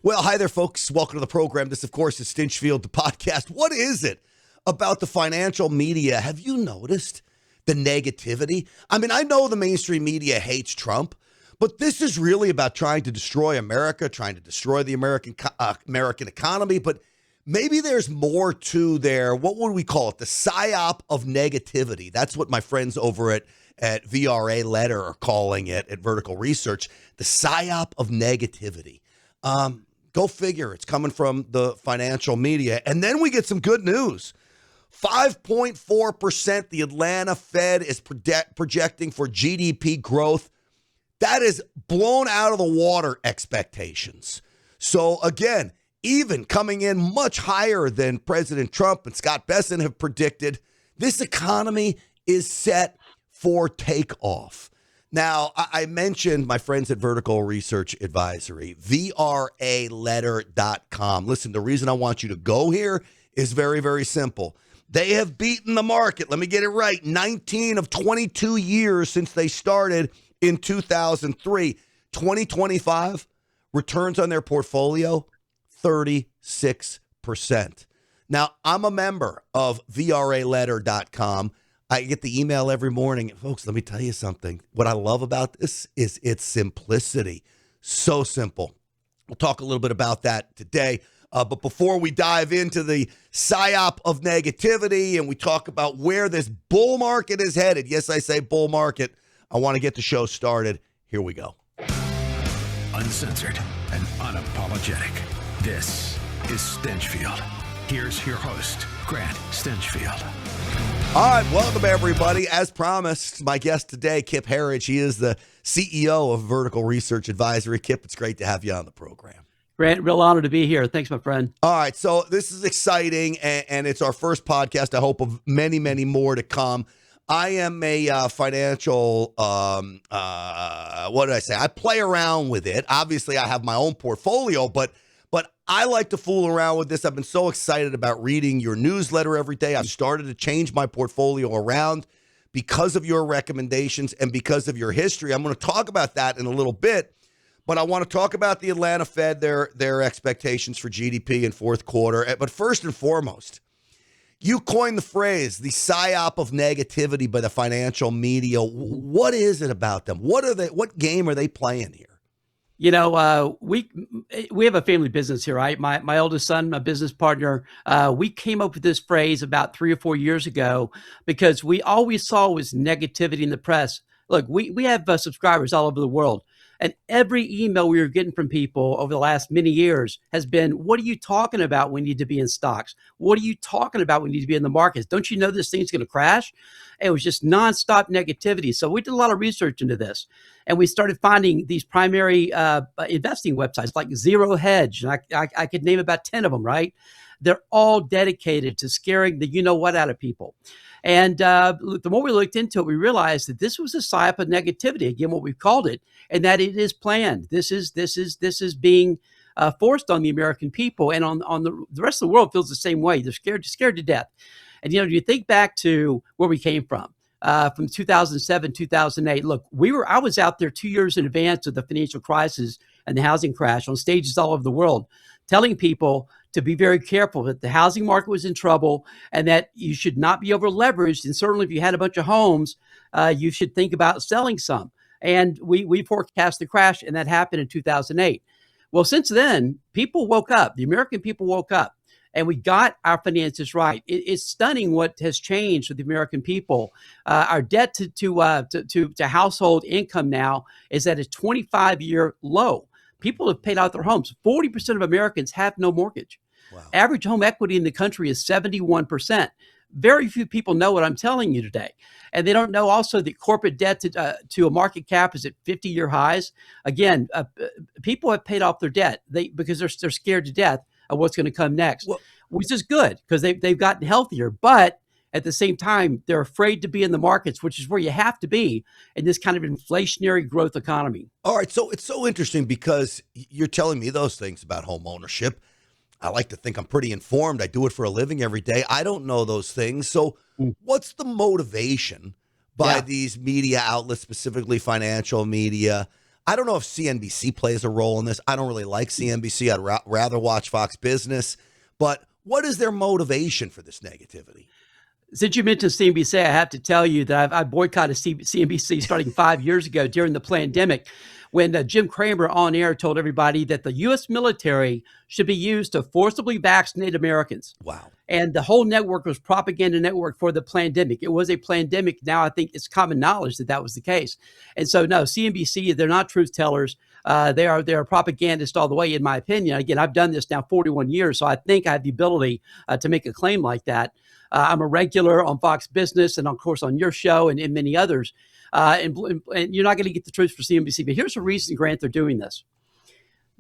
Well, hi there, folks. Welcome to the program. This, of course, is Stinchfield, the podcast. What is it about the financial media? Have you noticed the negativity? I mean, I know the mainstream media hates Trump, but this is really about trying to destroy America, trying to destroy the American economy. But maybe there's more to their, what would we call it? The psyop of negativity. That's what my friends over at VRA Letter are calling it at Vertical Research. The psyop of negativity. Go figure. It's coming from the financial media. And then we get some good news. 5.4% the Atlanta Fed is projecting for GDP growth. That is blown out of the water expectations. So again, even coming in much higher than President Trump and Scott Bessent have predicted, this economy is set for takeoff. Now, I mentioned my friends at Vertical Research Advisory, vraletter.com. Listen, the reason I want you to go here is very, very simple. They have beaten the market. Let me get it right. 19 of 22 years since they started in 2003. 2025, returns on their portfolio, 36%. Now, I'm a member of vraletter.com. I get the email every morning. Folks, let me tell you something. What I love about this is its simplicity. So simple. We'll talk a little bit about that today. But before we dive into the psyop of negativity and we talk about where this bull market is headed, yes, I say bull market, I want to get the show started. Here we go. Uncensored and unapologetic. This is Stinchfield. Here's your host, Grant Stinchfield. All right, welcome everybody. As promised, my guest today, Kip Herriage. He is the CEO of Vertical Research Advisory. Kip, it's great to have you on the program. Grant, real honor to be here. Thanks, my friend. All right, so this is exciting, and it's our first podcast. I hope of many, many more to come. I am a financial, what did I say? I play around with it. Obviously, I have my own portfolio, but I like to fool around with this. I've been so excited about reading your newsletter every day. I've started to change my portfolio around because of your recommendations and because of your history. I'm going to talk about that in a little bit, but I want to talk about the Atlanta Fed, their expectations for GDP in fourth quarter. But first and foremost, you coined the phrase, the psyop of negativity by the financial media. What is it about them? What game are they playing here? You know, we have a family business here, right? My oldest son, my business partner, we came up with this phrase about 3 or 4 years ago because we always saw was negativity in the press. Look, we have subscribers all over the world. And every email we were getting from people over the last many years has been, what are you talking about? We need to be in stocks. What are you talking about? We need to be in the markets. Don't you know this thing's going to crash? And it was just nonstop negativity. So we did a lot of research into this. And we started finding these primary investing websites like Zero Hedge. And I could name about 10 of them, right? They're all dedicated to scaring the you-know-what out of people. And the more we looked into it, we realized that this was a psyop of negativity, again, what we've called it, and that it is planned. This is being forced on the American people, and on the rest of the world feels the same way. They're scared to death. And you think back to where we came from 2007, 2008. Look, I was out there 2 years in advance of the financial crisis and the housing crash on stages all over the world, telling people to be very careful that the housing market was in trouble and that you should not be over leveraged. And certainly if you had a bunch of homes, you should think about selling some. And we forecast the crash, and that happened in 2008. Well, since then, people woke up. The American people woke up, and we got our finances right. It's stunning what has changed with the American people. Our debt to household income now is at a 25-year low. People have paid out their homes. 40% of Americans have no mortgage. Wow. Average home equity in the country is 71%. Very few people know what I'm telling you today. And they don't know also that corporate debt to a market cap is at 50-year highs. Again, people have paid off their debt because they're scared to death of what's going to come next, which is good because they've gotten healthier. But at the same time, they're afraid to be in the markets, which is where you have to be in this kind of inflationary growth economy. All right. So it's so interesting because you're telling me those things about home ownership. I like to think I'm pretty informed. I do it for a living every day. I don't know those things. So what's the motivation by these media outlets, specifically financial media, I don't know if CNBC plays a role in this. I don't really like CNBC. I'd rather watch Fox Business. But what is their motivation for this negativity? Since you mentioned CNBC, I have to tell you that I boycotted CNBC starting 5 years ago during the pandemic, when Jim Cramer on air told everybody that the U.S. military should be used to forcibly vaccinate Americans. Wow. And the whole network was propaganda network for the pandemic. It was a pandemic. Now I think it's common knowledge that that was the case. And so no, CNBC, they're not truth tellers. They're propagandists all the way, in my opinion. Again, I've done this now 41 years, so I think I have the ability to make a claim like that. I'm a regular on Fox Business and, of course, on your show and many others. And you're not going to get the truth for CNBC. But here's the reason, Grant, they're doing this.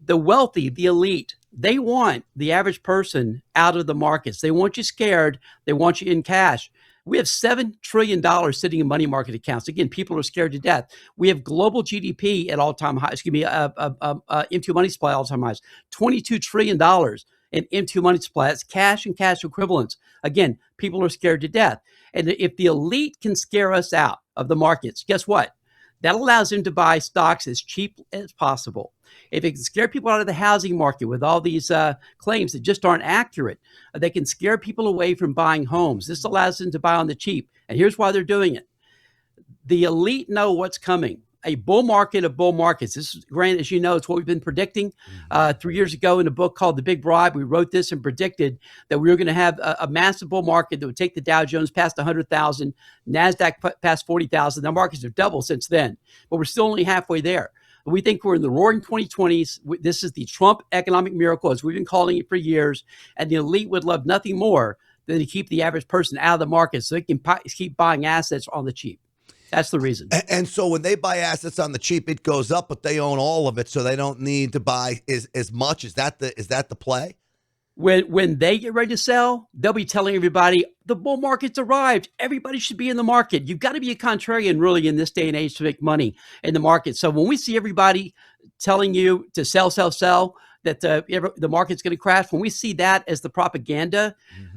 The wealthy, the elite, they want the average person out of the markets. They want you scared. They want you in cash. We have $7 trillion sitting in money market accounts. Again, people are scared to death. We have global GDP at all-time highs. M2 money supply all-time highs. $22 trillion in M2 money supply. That's cash and cash equivalents. Again, people are scared to death. And if the elite can scare us out of the markets, guess what? That allows them to buy stocks as cheap as possible. If it can scare people out of the housing market with all these claims that just aren't accurate, they can scare people away from buying homes. This allows them to buy on the cheap. And here's why they're doing it. The elite know what's coming. A bull market of bull markets. This is, Grant, as you know, it's what we've been predicting. 3 years ago in a book called The Big Bribe, we wrote this and predicted that we were going to have a massive bull market that would take the Dow Jones past 100,000, NASDAQ past 40,000. The markets have doubled since then, but we're still only halfway there. We think we're in the roaring 2020s. This is the Trump economic miracle, as we've been calling it for years, and the elite would love nothing more than to keep the average person out of the market so they can keep buying assets on the cheap. That's the reason. And so when they buy assets on the cheap, it goes up, but they own all of it, so they don't need to buy as much. Is that the play? When they get ready to sell, they'll be telling everybody the bull market's arrived. Everybody should be in the market. You've got to be a contrarian really in this day and age to make money in the market. So when we see everybody telling you to sell, that the market's going to crash, when we see that as the propaganda,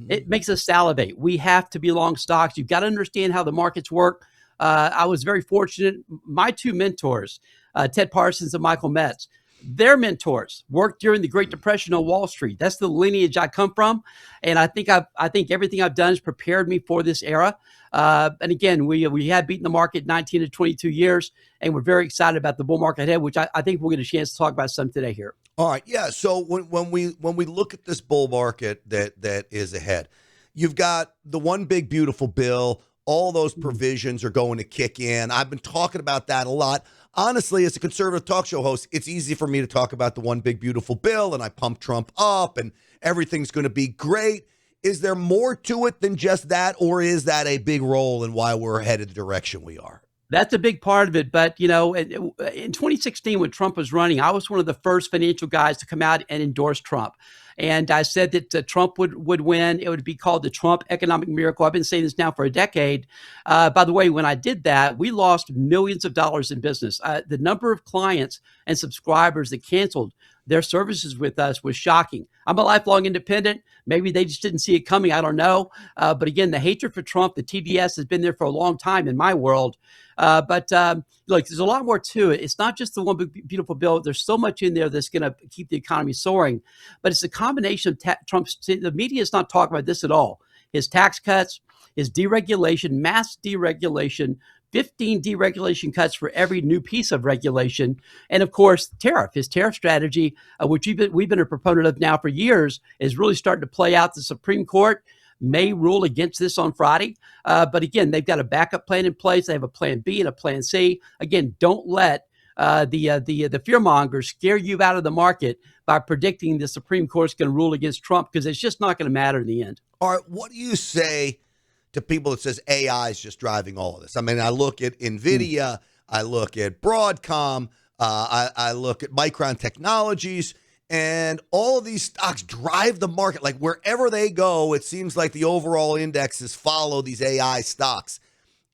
it makes us salivate. We have to be long stocks. You've got to understand how the markets work. I was very fortunate. My two mentors, Ted Parsons and Michael Metz, their mentors worked during the Great Depression on Wall Street. That's the lineage I come from, and I think everything I've done has prepared me for this era. And again, we had beaten the market 19 to 22 years, and we're very excited about the bull market ahead, which I think we'll get a chance to talk about some today here. All right, yeah. So when we look at this bull market that is ahead, you've got the one big beautiful bill. All those provisions are going to kick in. I've been talking about that a lot. Honestly, as a conservative talk show host, it's easy for me to talk about the one big beautiful bill, and I pump Trump up, and everything's going to be great. Is there more to it than just that, or is that a big role in why we're headed the direction we are? That's a big part of it. But, you know, in 2016, when Trump was running, I was one of the first financial guys to come out and endorse Trump. And I said that Trump would win. It would be called the Trump economic miracle. I've been saying this now for a decade. By the way, when I did that, we lost millions of dollars in business. The number of clients and subscribers that canceled their services with us was shocking. I'm a lifelong independent. Maybe they just didn't see it coming. I don't know. But again, the hatred for Trump, the TDS has been there for a long time in my world. But look, there's a lot more to it. It's not just the one big, beautiful bill. There's so much in there that's going to keep the economy soaring. But it's a combination of Trump's. The media is not talking about this at all. His tax cuts, his deregulation, mass deregulation, 15 deregulation cuts for every new piece of regulation. And of course, his tariff strategy, which we've been a proponent of now for years, is really starting to play out. The Supreme Court may rule against this on Friday. But again, they've got a backup plan in place. They have a plan B and a plan C. Again, don't let the fearmongers scare you out of the market by predicting the Supreme Court's going to rule against Trump, because it's just not going to matter in the end. All right, what do you say to people that says AI is just driving all of this? I mean, I look at NVIDIA, I look at Broadcom, I look at Micron Technologies, and all of these stocks drive the market. Like wherever they go, it seems like the overall indexes follow these AI stocks.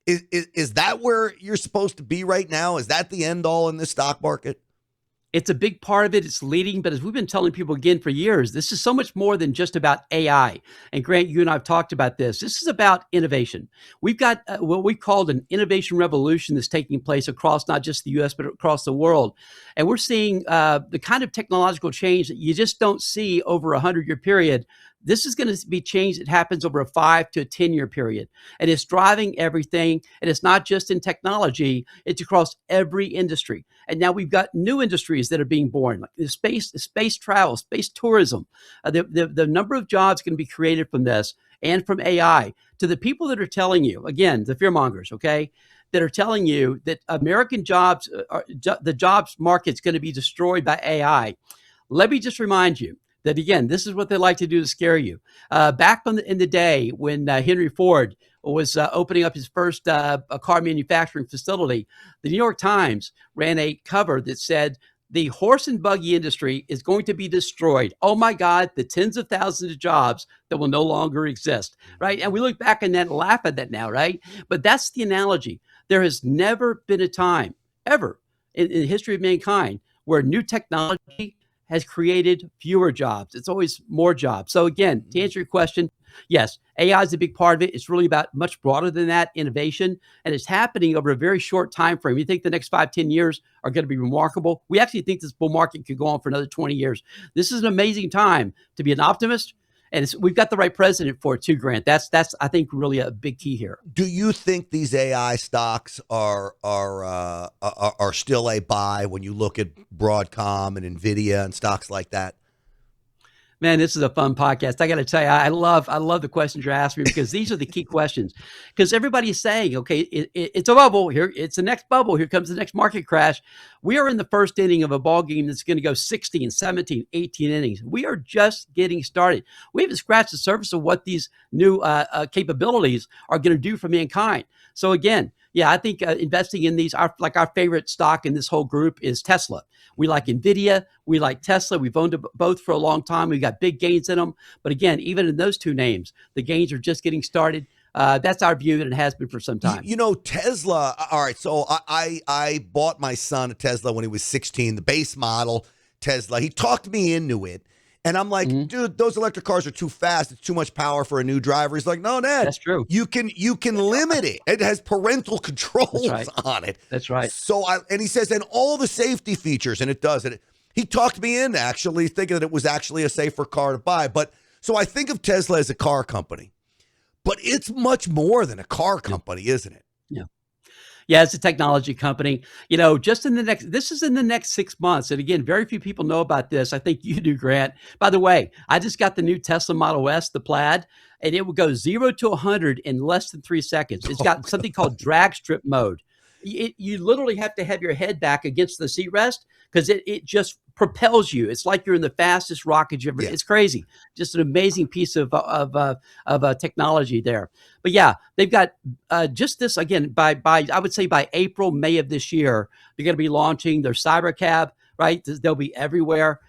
Is that where you're supposed to be right now? Is that the end all in this stock market? It's a big part of it. It's leading, but as we've been telling people again for years, this is so much more than just about AI. And Grant, you and I have talked about this. This is about innovation. We've got what we called an innovation revolution that's taking place across not just the U.S., but across the world. And we're seeing the kind of technological change that you just don't see over a 100-year period. This is going to be change that happens over a 5 to 10-year period. And it's driving everything. And it's not just in technology, it's across every industry. And now we've got new industries that are being born, like the space travel, space tourism. The number of jobs going to be created from this and from AI. To the people that are telling you, again, the fearmongers, okay, that are telling you that American jobs, the jobs market's going to be destroyed by AI. Let me just remind you that, again, this is what they like to do to scare you. Back in the day when Henry Ford was opening up his first car manufacturing facility, the New York Times ran a cover that said, the horse and buggy industry is going to be destroyed. Oh my God, the tens of thousands of jobs that will no longer exist, right? And we look back on that and laugh at that now, right? But that's the analogy. There has never been a time, ever, in the history of mankind where new technology has created fewer jobs. It's always more jobs. So again, to answer your question, yes, AI is a big part of it. It's really about much broader than that, innovation, and it's happening over a very short time frame. We think the next 5-10 years are going to be remarkable. We actually think this bull market could go on for another 20 years. This is an amazing time to be an optimist, and we've got the right president for it too, Grant. That's I think really a big key here. Do you think these AI stocks are still a buy when you look at Broadcom and Nvidia and stocks like that? Man, this is a fun podcast. I got to tell you, I love the questions you're asking me because these are the key questions. Because everybody's saying, okay, it's a bubble here. It's the next bubble. Here comes the next market crash. We are in the first inning of a ball game that's going to go 16, 17, 18 innings. We are just getting started. We haven't scratched the surface of what these new capabilities are going to do for mankind. So again, yeah, I think investing in these, our favorite stock in this whole group is Tesla. We like Nvidia. We like Tesla. We've owned both for a long time. We've got big gains in them. But again, even in those two names, the gains are just getting started. That's our view, and it has been for some time. You know, Tesla. All right, so I bought my son a Tesla when he was 16, the base model Tesla. He talked me into it. And I'm like, dude, those electric cars are too fast. It's too much power for a new driver. He's like, no, Dad, that's true. You can limit it. It has parental controls on it. That's right. So and he says, and all the safety features, and it does. And he talked me into actually thinking that it was actually a safer car to buy. But so I think of Tesla as a car company, but it's much more than a car company, isn't it? Yeah. Yeah, it's a technology company. You know, this is in the next 6 months. And again, very few people know about this. I think you do, Grant. By the way, I just got the new Tesla Model S, the Plaid, and it will go 0 to 100 in less than 3 seconds. It's got something called drag strip mode. You literally have to have your head back against the seat rest because it just propels you. It's like you're in the fastest rocket you've ever. Yeah. It's crazy. Just an amazing piece of technology there. But yeah, they've got just this again by I would say by April, May of this year, they're going to be launching their Cybercab. Right, they'll be everywhere.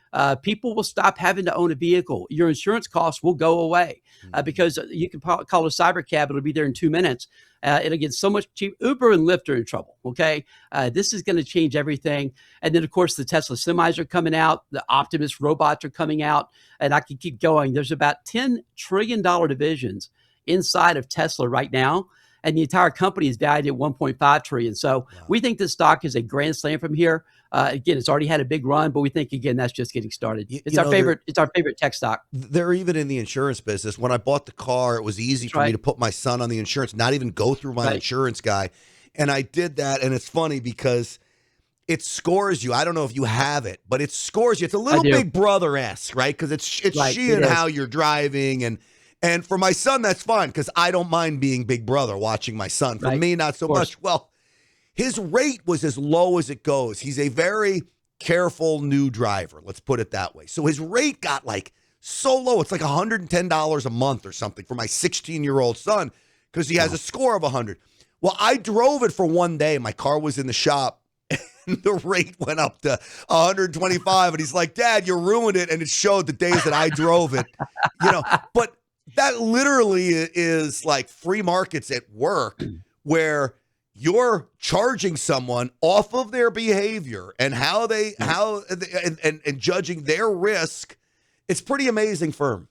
People will stop having to own a vehicle. Your insurance costs will go away because you can call a Cybercab. It'll be there in 2 minutes. It'll get so much cheap. Uber and Lyft are in trouble. Okay, this is going to change everything. And then, of course, the Tesla semis are coming out. The Optimus robots are coming out, and I can keep going. There's about $10 trillion divisions inside of Tesla right now. And the entire company is valued at $1.5 trillion. So we think this stock is a grand slam from here. Again, it's already had a big run, but we think again that's just getting started. It's our favorite. It's our favorite tech stock. They're even in the insurance business. When I bought the car, it was easy for me to put my son on the insurance, not even go through my insurance guy. And I did that, and it's funny because it scores you. I don't know if you have it, but it scores you. It's a little Big Brother-esque, right? Because it's she and how you're driving and for my son, that's fine because I don't mind being Big Brother watching my son. For me, not so much. Well, his rate was as low as it goes. He's a very careful new driver. Let's put it that way. So his rate got like so low. It's like $110 a month or something for my 16-year-old son because he has a score of 100. Well, I drove it for one day. My car was in the shop. And the rate went up to 125. And he's like, Dad, you ruined it. And it showed the days that I drove it. But that literally is like free markets at work where you're charging someone off of their behavior and and judging their risk. It's pretty amazing firm.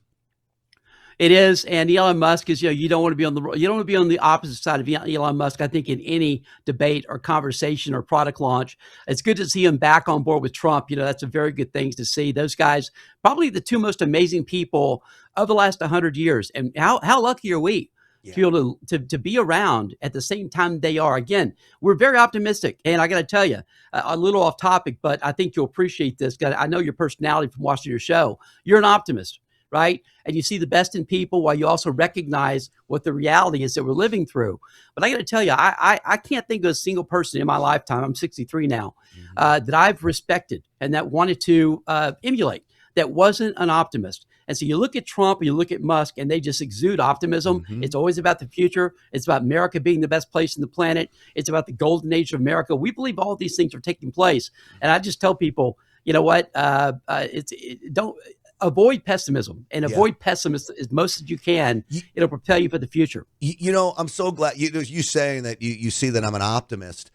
It is, and Elon Musk is. You don't want to be on the opposite side of Elon Musk. I think in any debate or conversation or product launch, it's good to see him back on board with Trump. That's a very good thing to see. Those guys, probably the two most amazing people of the last 100 years, and how lucky are we to be able to be around at the same time they are. Again, we're very optimistic, and I got to tell you, a little off topic, but I think you'll appreciate this. I know your personality from watching your show. You're an optimist, right? And you see the best in people while you also recognize what the reality is that we're living through. But I got to tell you, I can't think of a single person in my lifetime, I'm 63 now, that I've respected and that wanted to emulate, that wasn't an optimist. And so you look at Trump, you look at Musk, and they just exude optimism. It's always about the future. It's about America being the best place on the planet. It's about the golden age of America. We believe all these things are taking place. And I just tell people, you know what? Don't avoid pessimism and avoid pessimism as most as you can. It'll propel you for the future. I'm so glad you saying that you see that I'm an optimist.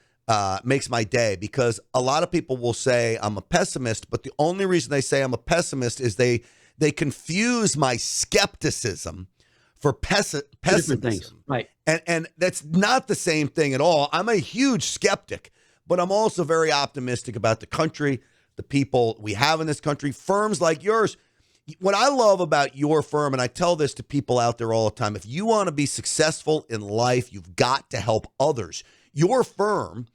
Makes my day, because a lot of people will say I'm a pessimist, but the only reason they say I'm a pessimist is they confuse my skepticism for pessimism. Right. And that's not the same thing at all. I'm a huge skeptic, but I'm also very optimistic about the country, the people we have in this country, firms like yours. What I love about your firm, and I tell this to people out there all the time, if you want to be successful in life, you've got to help others. Your firm,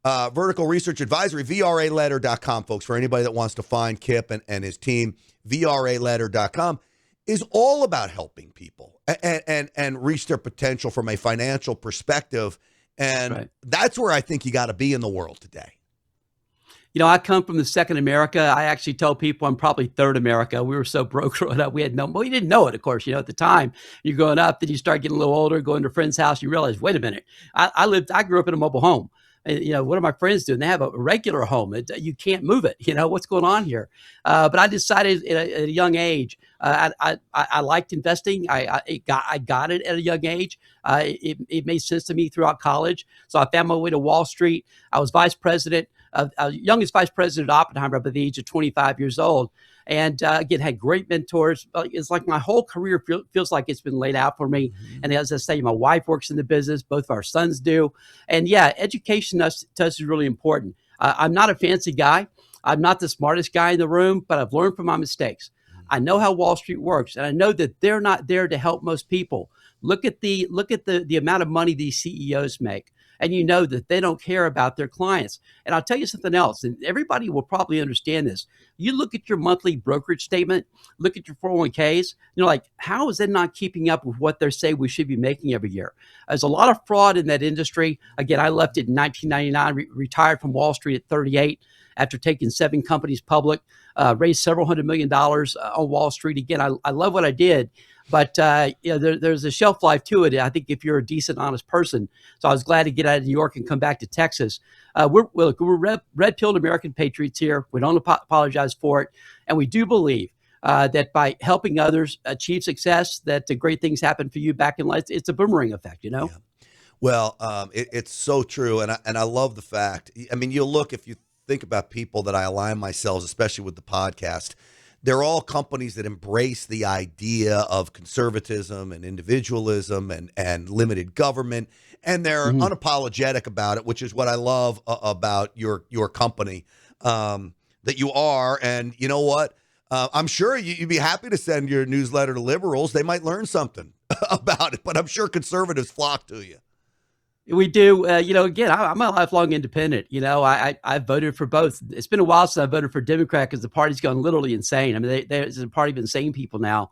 Vertical Research Advisory, VRAletter.com, folks, for anybody that wants to find Kip and his team, VRAletter.com, is all about helping people and reach their potential from a financial perspective. And that's where I think you got to be in the world today. I come from the second America. I actually tell people I'm probably third America. We were so broke growing up. We didn't know it, of course, at the time. You're growing up, then you start getting a little older, going to a friend's house, you realize, wait a minute, I grew up in a mobile home. And, what are my friends doing? They have a regular home. You can't move it. What's going on here? But I decided at a young age, I liked investing. I got it at a young age. It made sense to me throughout college. So I found my way to Wall Street. I was vice president. Youngest vice president at Oppenheimer by the age of 25 years old. And again, had great mentors. It's like my whole career feels like it's been laid out for me. And as I say, my wife works in the business. Both of our sons do. And education to us is really important. I'm not a fancy guy. I'm not the smartest guy in the room, but I've learned from my mistakes. I know how Wall Street works, and I know that they're not there to help most people. Look at the amount of money these CEOs make. And that they don't care about their clients. And I'll tell you something else, and everybody will probably understand this. You look at your monthly brokerage statement, look at your 401ks, how is it not keeping up with what they say we should be making every year? There's a lot of fraud in that industry. Again, I left it in 1999, retired from Wall Street at 38 after taking 7 companies public, raised several $100 million on Wall Street. Again, I love what I did. But there's a shelf life to it, I think, if you're a decent, honest person. So I was glad to get out of New York and come back to Texas. We're red-pilled American patriots here. We don't apologize for it. And we do believe that by helping others achieve success, that great things happen for you back in life. It's a boomerang effect, Yeah. Well, it's so true. And I love the fact. I mean, if you think about people that I align myself, especially with the podcast, they're all companies that embrace the idea of conservatism and individualism and limited government, and they're unapologetic about it, which is what I love about your company that you are. And you know what? I'm sure you'd be happy to send your newsletter to liberals. They might learn something about it, but I'm sure conservatives flock to you. We do. Again, I'm a lifelong independent. I voted for both. It's been a while since I voted for Democrat because the party's gone literally insane. I mean, there's a party of insane people now.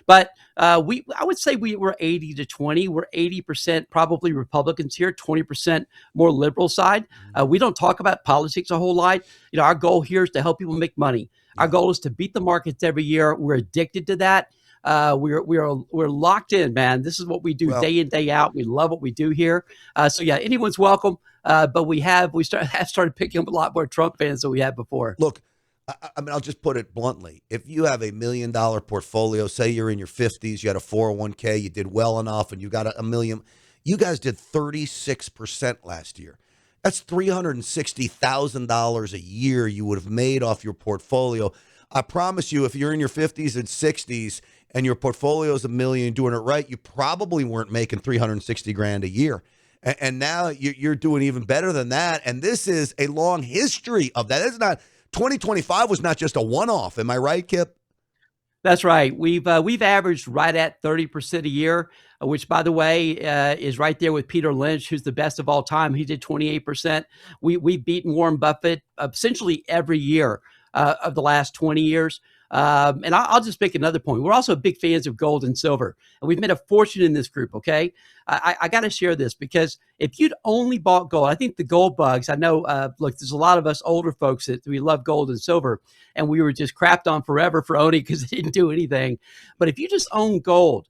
But I would say we're 80 to 20. We're 80% probably Republicans here, 20% more liberal side. We don't talk about politics a whole lot. Our goal here is to help people make money. Our goal is to beat the markets every year. We're addicted to that. We're locked in, man. This is what we do day in, day out. We love what we do here. Anyone's welcome. But we have started picking up a lot more Trump fans than we had before. Look, I mean, I'll just put it bluntly. If you have $1 million portfolio, say you're in your 50s, you had a 401k, you did well enough, and you got $1 million, You guys did 36% last year. That's $360,000 a year you would have made off your portfolio. I promise you, if you're in your 50s and 60s and your portfolio is $1 million, doing it right, you probably weren't making 360 grand a year. And now you're doing even better than that. And this is a long history of that. It's not 2025 was not just a one-off. Am I right, Kip? That's right. We've averaged right at 30% a year, which, by the way, is right there with Peter Lynch, who's the best of all time. He did 28%. We've beaten Warren Buffett essentially every year of the last 20 years. And I'll just make another point. We're also big fans of gold and silver, and we've made a fortune in this group. Okay, I got to share this because if you'd only bought gold, I think the gold bugs. I know. Look, there's a lot of us older folks that we love gold and silver, and we were just crapped on forever for owning because it didn't do anything. But if you just own gold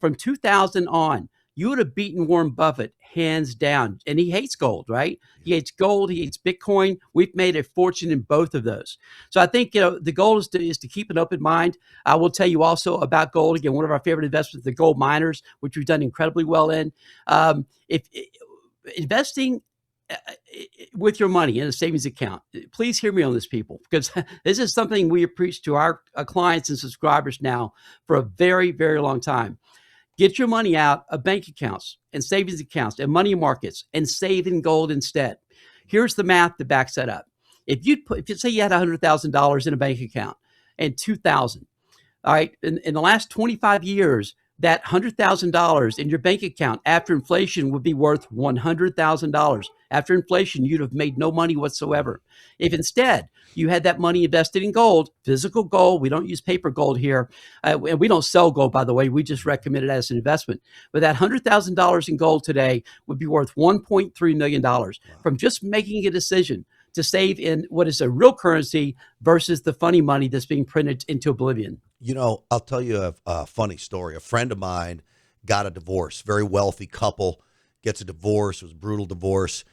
from 2000 on, you would have beaten Warren Buffett hands down. And he hates gold, right? He hates gold. He hates Bitcoin. We've made a fortune in both of those. So I think, the goal is to keep an open mind. I will tell you also about gold. Again, one of our favorite investments, the gold miners, which we've done incredibly well in. If investing with your money in a savings account, please hear me on this, people, because this is something we preach to our clients and subscribers now for a very, very long time. Get your money out of bank accounts and savings accounts and money markets and save in gold instead. Here's the math that backs that up. If you say you had $100,000 in a bank account and 2,000, all right, in the last 25 years, that $100,000 in your bank account after inflation would be worth $100,000. After inflation, you'd have made no money whatsoever. If instead you had that money invested in gold, physical gold, we don't use paper gold here, and we don't sell gold, by the way, we just recommend it as an investment. But that $100,000 in gold today would be worth $1.3 million from just making a decision to save in what is a real currency versus the funny money that's being printed into oblivion. I'll tell you a funny story. A friend of mine got a divorce, very wealthy couple, gets a divorce. It was a brutal divorce.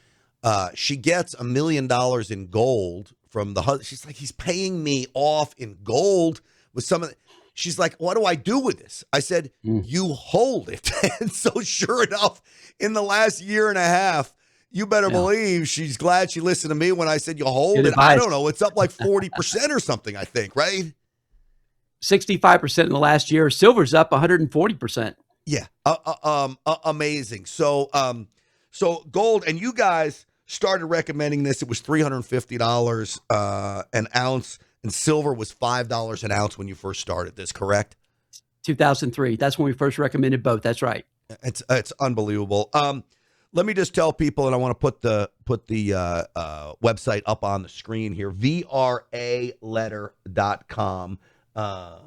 She gets $1 million in gold from the husband. She's like, he's paying me off in gold with some of the, she's like, what do I do with this? I said, you hold it. And so sure enough, in the last year and a half, you better believe she's glad she listened to me when I said you hold it. I don't know. It's up like 40% or something, I think, right? 65% in the last year. Silver's up 140%. Yeah. Amazing. So gold, and you guys started recommending this. It was $350 an ounce, and silver was $5 an ounce when you first started this, correct? 2003. That's when we first recommended both. That's right. It's unbelievable. Let me just tell people, and I want to put the website up on the screen here, vraletter.com. Where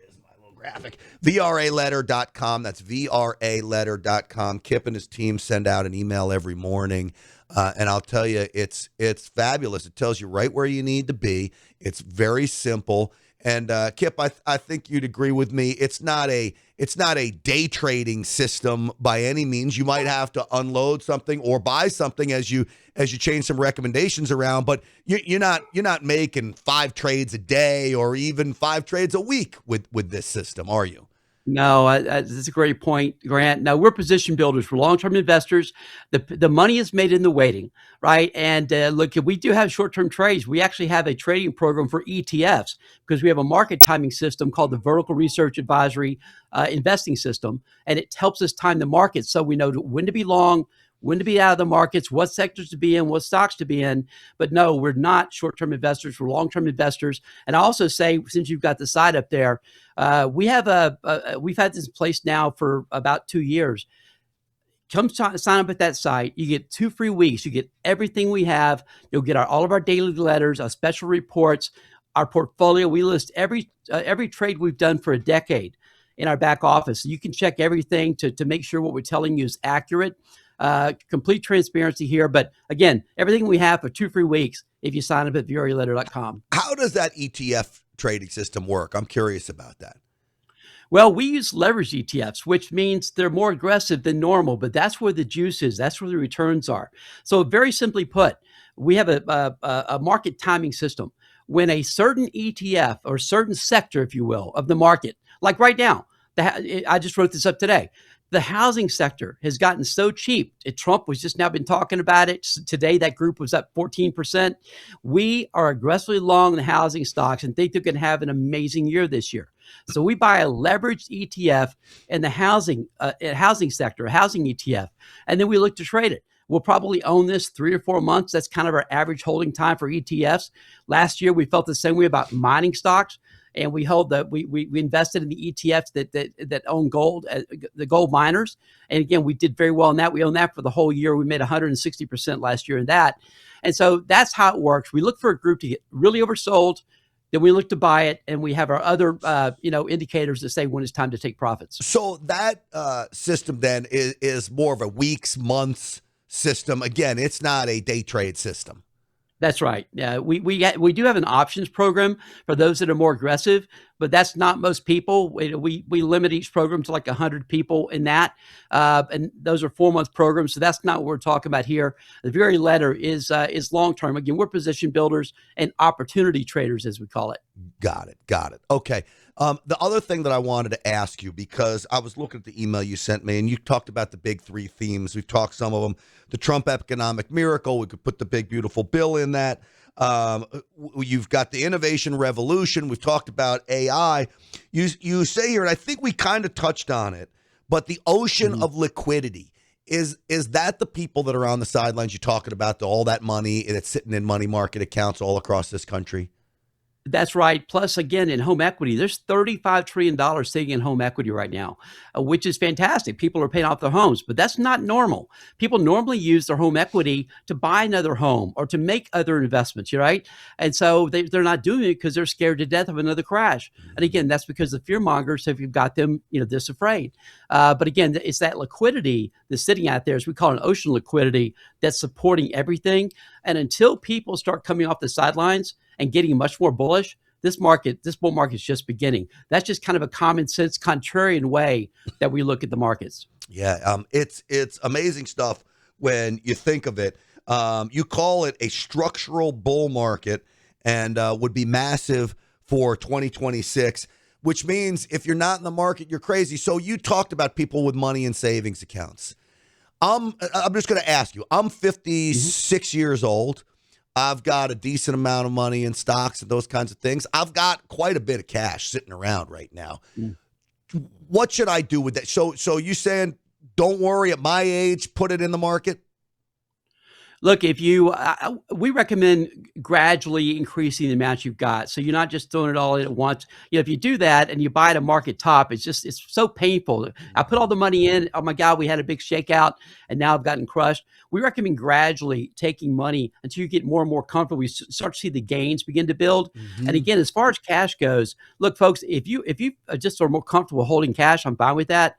is my little graphic? vraletter.com. That's vraletter.com. Kip and his team send out an email every morning. And I'll tell you, it's fabulous. It tells you right where you need to be. It's very simple. And Kip, I think you'd agree with me. It's not a day trading system by any means. You might have to unload something or buy something as you change some recommendations around, but you're not making 5 trades a day or even 5 trades a week with this system, are you? No, that's a great point, Grant. Now, we're position builders. We're long-term investors. The money is made in the waiting, right? And look, we do have short-term trades. We actually have a trading program for ETFs because we have a market timing system called the Vertical Research Advisory Investing System, and it helps us time the market so we know when to be long, when to be out of the markets, what sectors to be in, what stocks to be in. But no, we're not short-term investors. We're long-term investors. And I also say, since you've got the site up there, we've had this in place now for about 2 years. Come sign up at that site. You get 2 free weeks. You get everything we have. You'll get all of our daily letters, our special reports, our portfolio. We list every trade we've done for a decade in our back office. So you can check everything to make sure what we're telling you is accurate. Complete transparency here. But again, everything we have for 2 free weeks if you sign up at vraletter.com. How does that ETF trading system work? I'm curious about that. Well, we use leverage ETFs, which means they're more aggressive than normal, but that's where the juice is. That's where the returns are. So very simply put, we have a market timing system. When a certain ETF or certain sector, if you will, of the market, like right now, I just wrote this up today, The housing sector has gotten so cheap. Trump was just now been talking about it. Today, that group was up 14%. We are aggressively long the housing stocks and think they're going to have an amazing year this year. So we buy a leveraged ETF in the housing sector, a housing ETF, and then we look to trade it. We'll probably own this 3 or 4 months. That's kind of our average holding time for ETFs. Last year, we felt the same way about mining stocks. And we invested in the ETFs that own gold, the gold miners. And again, we did very well in that. We owned that for the whole year. We made 160% last year in that. And so that's how it works. We look for a group to get really oversold, then we look to buy it, and we have our other indicators that say when it's time to take profits. So that system then is more of a weeks, months system. Again, it's not a day trade system. That's right. Yeah, we do have an options program for those that are more aggressive, but that's not most people. We limit each program to like 100 people in that, and those are 4-month programs. So that's not what we're talking about here. The very letter is long term. Again, we're position builders and opportunity traders, as we call it. Got it. Okay. The other thing that I wanted to ask you, because I was looking at the email you sent me, and you talked about the big 3 themes. We've talked some of them. The Trump economic miracle. We could put the big, beautiful bill in that. You've got the innovation revolution. We've talked about AI. You say here, and I think we kind of touched on it, but the ocean of liquidity. Is that the people that are on the sidelines you're talking about, all that money that's sitting in money market accounts all across this country? That's right. Plus, again, in home equity, there's $35 trillion sitting in home equity right now, which is fantastic. People are paying off their homes, but that's not normal. People normally use their home equity to buy another home or to make other investments, right? And so they're not doing it because they're scared to death of another crash. And again, that's because the fear mongers have got them, this afraid. But again, it's that liquidity that's sitting out there, as we call it, an ocean liquidity, that's supporting everything. And until people start coming off the sidelines and getting much more bullish, this bull market is just beginning. That's just kind of a common sense, contrarian way that we look at the markets. Yeah, it's amazing stuff when you think of it. You call it a structural bull market, and would be massive for 2026, which means if you're not in the market, you're crazy. So you talked about people with money in savings accounts. I'm just going to ask you. I'm 56 years old. I've got a decent amount of money in stocks and those kinds of things. I've got quite a bit of cash sitting around right now. What should I do with that? So you saying, don't worry at my age, put it in the market? Look, we recommend gradually increasing the amount you've got. So you're not just throwing it all in at once. If you do that and you buy at a market top, it's so painful. I put all the money in. Oh my God, we had a big shakeout and now I've gotten crushed. We recommend gradually taking money until you get more and more comfortable. We start to see the gains begin to build. And again, as far as cash goes, look, folks, if you just are more comfortable holding cash, I'm fine with that.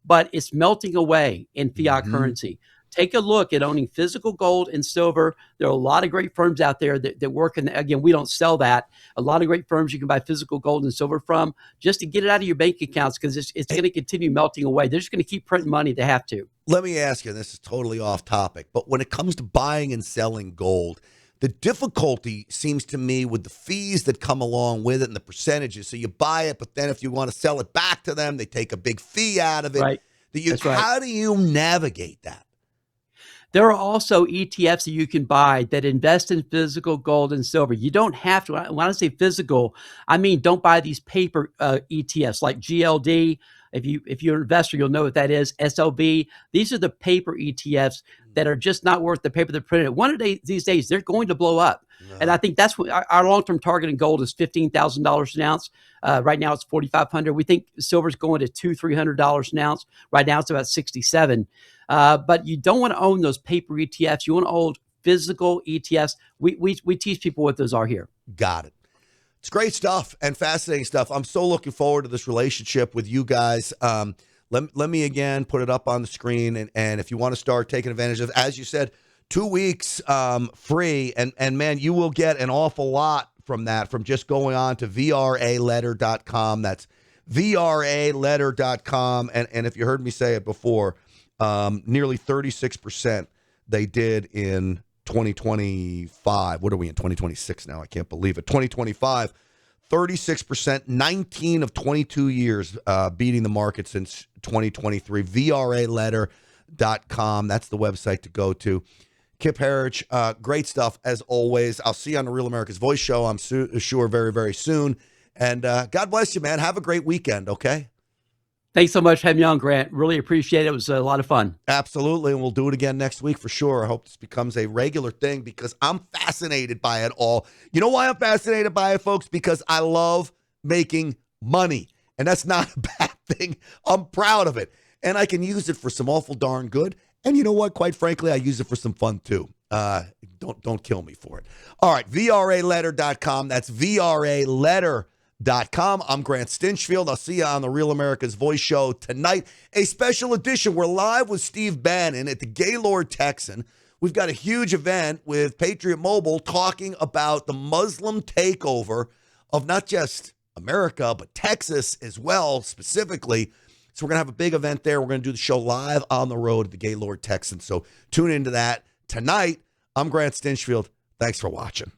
But it's melting away in fiat currency. Take a look at owning physical gold and silver. There are a lot of great firms out there that work in, again, we don't sell that. A lot of great firms you can buy physical gold and silver from just to get it out of your bank accounts, because it's going to continue melting away. They're just going to keep printing money. They have to. Let me ask you, this is totally off topic, but when it comes to buying and selling gold, the difficulty seems to me with the fees that come along with it and the percentages. So you buy it, but then if you want to sell it back to them, they take a big fee out of it. Right. That's right. How do you navigate that? There are also ETFs that you can buy that invest in physical gold and silver. You don't have to. When I say physical, I mean don't buy these paper ETFs like GLD. If you're an investor, you'll know what that is. SLB. These are the paper ETFs that are just not worth the paper they're printed. One of these days, they're going to blow up. No. And I think that's what our long-term target in gold is $15,000 an ounce. Right now it's $4,500. We think silver's going to $200-$300 an ounce. Right now it's about $67. But you don't want to own those paper ETFs. You want to own physical ETFs. We teach people what those are here. Got it. It's great stuff and fascinating stuff. I'm so looking forward to this relationship with you guys. Let me again put it up on the screen. And if you want to start taking advantage of, as you said, 2 weeks free. And man, you will get an awful lot from that, from just going on to vraletter.com. That's vraletter.com. And if you heard me say it before, nearly 36% they did in 2025. What are we in 2026 now? I can't believe it. 2025, 36%, 19 of 22 years beating the market since 2023. VRAletter.com. That's the website to go to. Kip Herriage, great stuff as always. I'll see you on the Real America's Voice show, I'm sure, very, very soon. And God bless you, man. Have a great weekend, okay? Thanks so much for having me on, Grant. Really appreciate it. It was a lot of fun. Absolutely, and we'll do it again next week for sure. I hope this becomes a regular thing because I'm fascinated by it all. You know why I'm fascinated by it, folks? Because I love making money, and that's not a bad thing. I'm proud of it, and I can use it for some awful darn good. And you know what? Quite frankly, I use it for some fun too. Don't kill me for it. All right, VRAletter.com. That's VRAletter.com. I'm Grant Stinchfield. I'll see you on the Real America's Voice show tonight. A special edition. We're live with Steve Bannon at the Gaylord Texan. We've got a huge event with Patriot Mobile talking about the Muslim takeover of not just America, but Texas as well, specifically. So we're going to have a big event there. We're going to do the show live on the road at the Gaylord Texan. So tune into that tonight. I'm Grant Stinchfield. Thanks for watching.